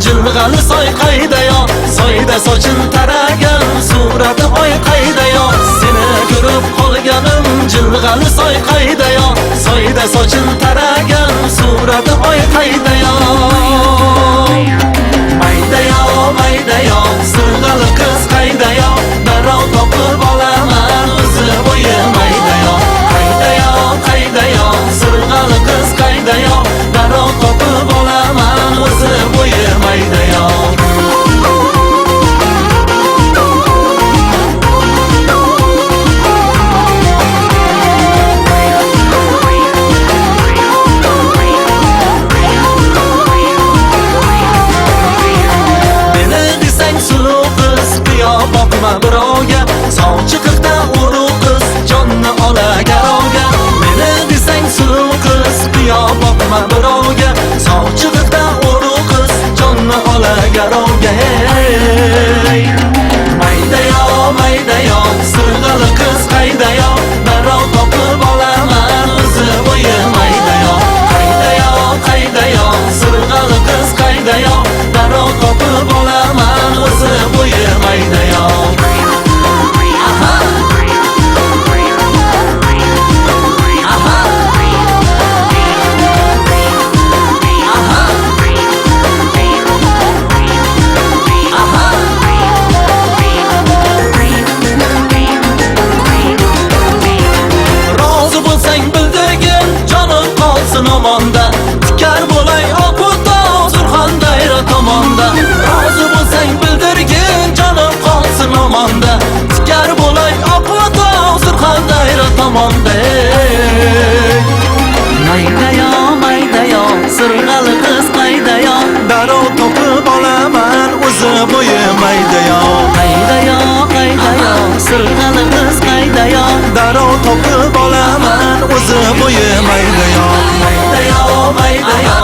jilg'ali soy qaydayo, soyda sochim taragan surati oy qaydayo. Seni ko'rib qolganim jilg'ali soy qaydayo, soyda sochim taragan surati oy qaydayo. Maydayo, maydayo, sirg'ali qiz qaydayo, darrov topib olaman o'zi bo'yi maydayo. Qaydayo, qaydayo, sirg'ali qiz qaydayo, darrov topib olaman o'zi bo'yi maydayo. Boqma birovga, sovchi qiqda urug' qiz jonni ola garovga. Meni desang suluv qiz, qiyo boqma birovga, sovchi qiqda urug' qiz jonni ola garovga. Maydayo, maydayo, sirg'ali qiz qaydayo, darrov topib olaman o'zi bo'yi maydayo. Qaydayo, qaydayo, sirg'ali qiz qaydayo, darrov topib olaman o'zi bo'yi maydayo. Omonda tikar bo'lay oquto Surxon dayra tomonda. Rozi bo'lsang bildirgin jonim qolsin omonda. Tikar bo'lay oquto Surxon dayra tomonda. Maydayo, maydayo, sirg'ali qiz qaydayo, darrov topib olaman o'zi bo'yi maydayo. Qaydayo, qaydayo, sirg'ali qiz qaydayo, darrov topib olaman o'zi bo'yi maydayo. Maydayo, maydayo,